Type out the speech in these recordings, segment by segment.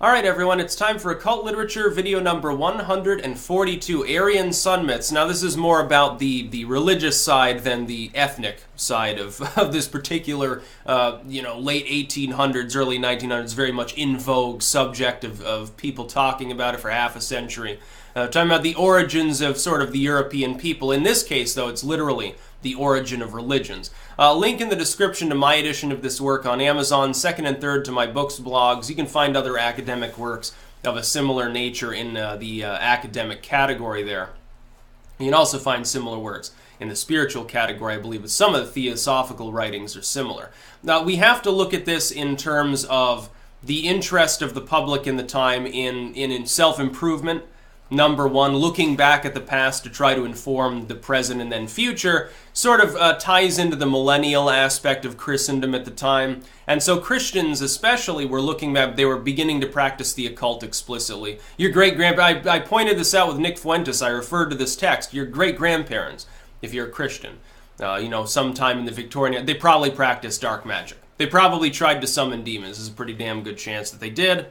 Alright everyone, it's time for Occult Literature video number 142, Aryan Sun Myths. Now this is more about the religious side than the ethnic side of this particular, late 1800s, early 1900s, very much in vogue subject of people talking about it for half a century. Talking about the origins of sort of the European people. In this case, though, it's literally the origin of religions. Link in the description to my edition of this work on Amazon, second and third to my books blogs. You can find other academic works of a similar nature in the academic category there. You can also find similar works in the spiritual category, I believe, but some of the theosophical writings are similar. Now, we have to look at this in terms of the interest of the public in the time in self-improvement. Number one, looking back at the past to try to inform the present and then future sort of ties into the millennial aspect of Christendom at the time. And so Christians especially were looking back, they were beginning to practice the occult explicitly. Your great-grandparents, I pointed this out with Nick Fuentes, I referred to this text, your great-grandparents, if you're a Christian, sometime in the Victorian, they probably practiced dark magic. They probably tried to summon demons. There's a pretty damn good chance that they did.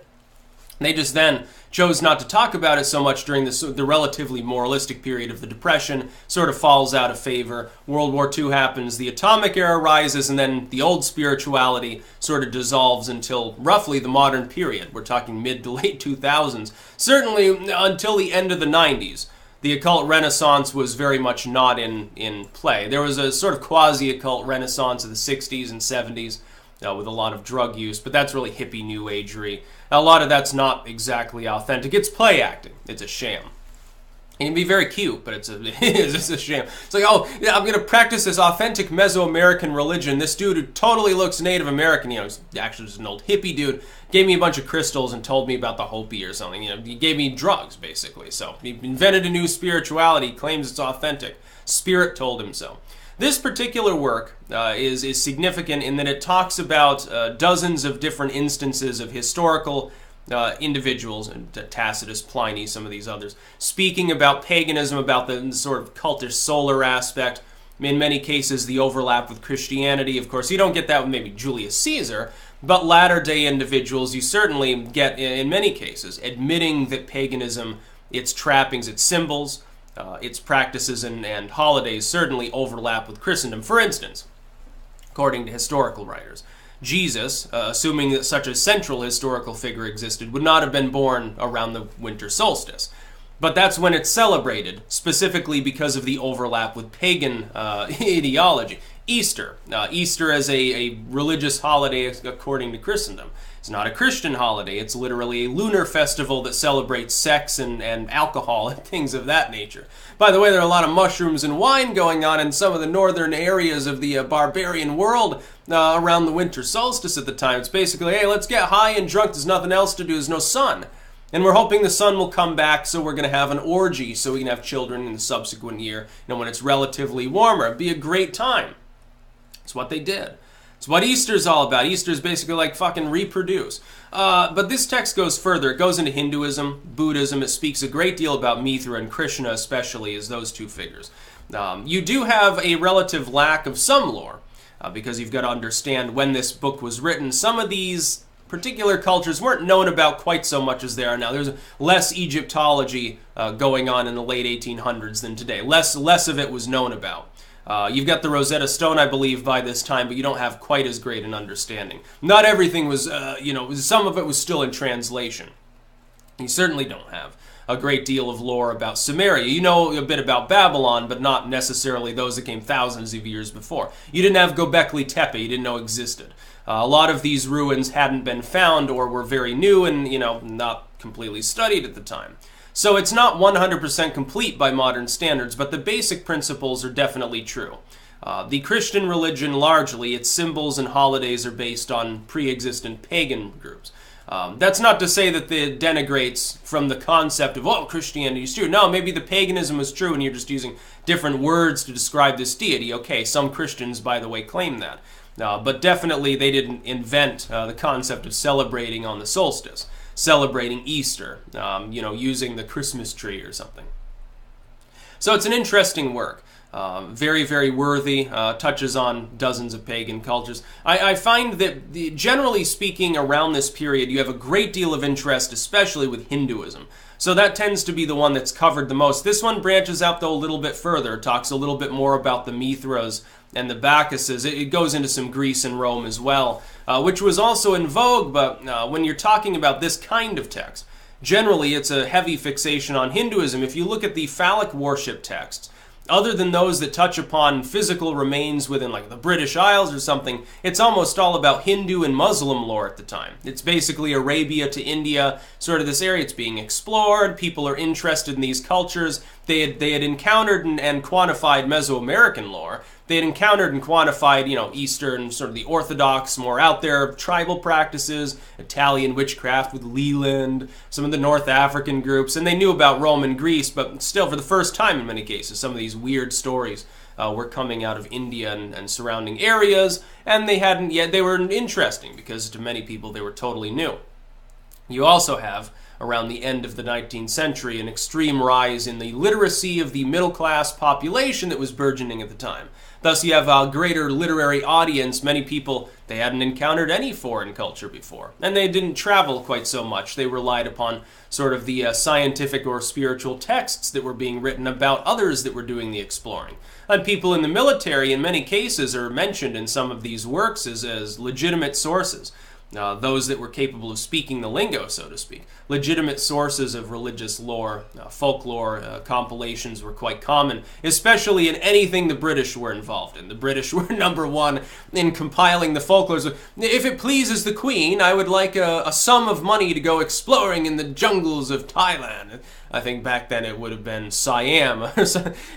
They just then chose not to talk about it so much during the relatively moralistic period of the Depression, sort of falls out of favor. World War II happens, the atomic era rises, and then the old spirituality sort of dissolves until roughly the modern period. We're talking mid to late 2000s. Certainly until the end of the 90s. The occult renaissance was very much not in play. There was a sort of quasi-occult renaissance of the 60s and 70s. With a lot of drug use, but that's really hippie new agery. A lot of that's not exactly authentic. It's play acting. It's a sham. It can be very cute, but it's a sham. It's like, oh, yeah, I'm going to practice this authentic Mesoamerican religion. This dude who totally looks Native American, he's actually just an old hippie dude, gave me a bunch of crystals and told me about the Hopi or something. He gave me drugs, basically. So he invented a new spirituality, claims it's authentic. Spirit told him so. This particular work is significant in that it talks about dozens of different instances of historical individuals, and Tacitus, Pliny, some of these others, speaking about paganism, about the sort of cultish solar aspect, in many cases the overlap with Christianity. Of course, you don't get that with maybe Julius Caesar, but latter-day individuals you certainly get, in many cases, admitting that paganism, its trappings, its symbols, its practices and holidays certainly overlap with Christendom. For instance, according to historical writers, Jesus, assuming that such a central historical figure existed, would not have been born around the winter solstice. But that's when it's celebrated, specifically because of the overlap with pagan ideology. Easter. Easter as a religious holiday according to Christendom. It's not a Christian holiday. It's literally a lunar festival that celebrates sex and alcohol and things of that nature. By the way, there are a lot of mushrooms and wine going on in some of the northern areas of the barbarian world around the winter solstice at the time. It's basically, hey, let's get high and drunk. There's nothing else to do. There's no sun. And we're hoping the sun will come back, so we're going to have an orgy so we can have children in the subsequent year, when it's relatively warmer. It'd be a great time. That's what they did. It's what Easter's all about. Easter's basically like fucking reproduce. But this text goes further. It goes into Hinduism, Buddhism. It speaks a great deal about Mithra and Krishna, especially as those two figures. You do have a relative lack of some lore, because you've got to understand when this book was written. Some of these particular cultures weren't known about quite so much as they are now. There's less Egyptology going on in the late 1800s than today. Less of it was known about. You've got the Rosetta Stone, I believe, by this time, but you don't have quite as great an understanding. Not everything was, some of it was still in translation. You certainly don't have a great deal of lore about Sumeria. You know a bit about Babylon, but not necessarily those that came thousands of years before. You didn't have Göbekli Tepe, you didn't know existed. A lot of these ruins hadn't been found or were very new and, not completely studied at the time. So it's not 100% complete by modern standards, but the basic principles are definitely true. The Christian religion, largely, its symbols and holidays are based on pre-existent pagan groups. That's not to say that it denigrates from the concept of, Christianity is true. No, maybe the paganism is true and you're just using different words to describe this deity. Okay, some Christians, by the way, claim that. But definitely they didn't invent the concept of celebrating on the solstice. Celebrating Easter, using the Christmas tree or something. So it's an interesting work. Very, very worthy, touches on dozens of pagan cultures. I find that, generally speaking, around this period, you have a great deal of interest, especially with Hinduism. So that tends to be the one that's covered the most. This one branches out, though, a little bit further. It talks a little bit more about the Mithras and the Bacchuses. It goes into some Greece and Rome as well, which was also in vogue, but when you're talking about this kind of text, generally it's a heavy fixation on Hinduism. If you look at the phallic worship texts, other than those that touch upon physical remains within like the British Isles or something, it's almost all about Hindu and Muslim lore at the time. It's basically Arabia to India, sort of this area. It's being explored. People are interested in these cultures. They had encountered and quantified Mesoamerican lore. They had encountered and quantified, Eastern, sort of the Orthodox, more out there tribal practices, Italian witchcraft with Leland, some of the North African groups, and they knew about Rome and Greece, but still, for the first time in many cases, some of these weird stories were coming out of India and surrounding areas, and they were interesting because to many people they were totally new. You also have, around the end of the 19th century, an extreme rise in the literacy of the middle-class population that was burgeoning at the time. Thus, you have a greater literary audience. Many people, they hadn't encountered any foreign culture before, and they didn't travel quite so much. They relied upon sort of the scientific or spiritual texts that were being written about others that were doing the exploring. And people in the military, in many cases, are mentioned in some of these works as legitimate sources. Those that were capable of speaking the lingo, so to speak. Legitimate sources of religious lore, folklore, compilations were quite common, especially in anything the British were involved in. The British were number one in compiling the folklore. If it pleases the Queen, I would like a sum of money to go exploring in the jungles of Thailand. I think back then it would have been Siam.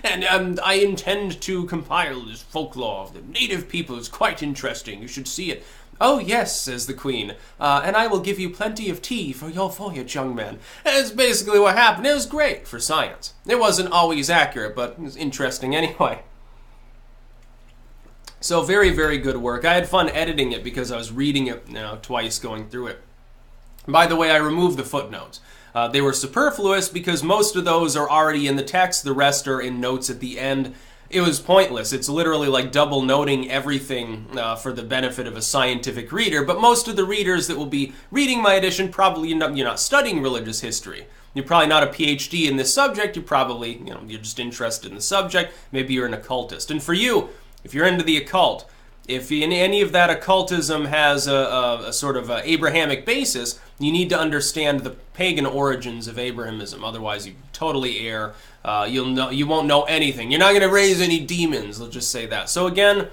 and I intend to compile this folklore of the native people. It's quite interesting. You should see it. "Oh, yes," says the Queen, "and I will give you plenty of tea for your voyage, young man." That's basically what happened. It was great for science. It wasn't always accurate, but it was interesting anyway. So very, very good work. I had fun editing it because I was reading it twice, going through it. By the way, I removed the footnotes. They were superfluous because most of those are already in the text. The rest are in notes at the end. It was pointless. It's literally like double noting everything for the benefit of a scientific reader, but most of the readers that will be reading my edition probably you're not studying religious history. You're probably not a PhD in this subject. You're probably, you're just interested in the subject. Maybe you're an occultist. And for you, if you're into the occult, if any of that occultism has a sort of Abrahamic basis, you need to understand the pagan origins of Abrahamism. Otherwise, you totally err. You won't know anything. You're not going to raise any demons. Let's just say that. So again,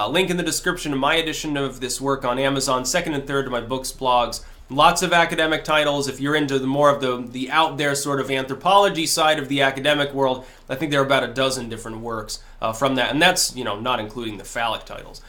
link in the description of my edition of this work on Amazon, second and third to my books, blogs. Lots of academic titles. If you're into more of the out there sort of anthropology side of the academic world, I think there are about a dozen different works from that, and that's not including the phallic titles.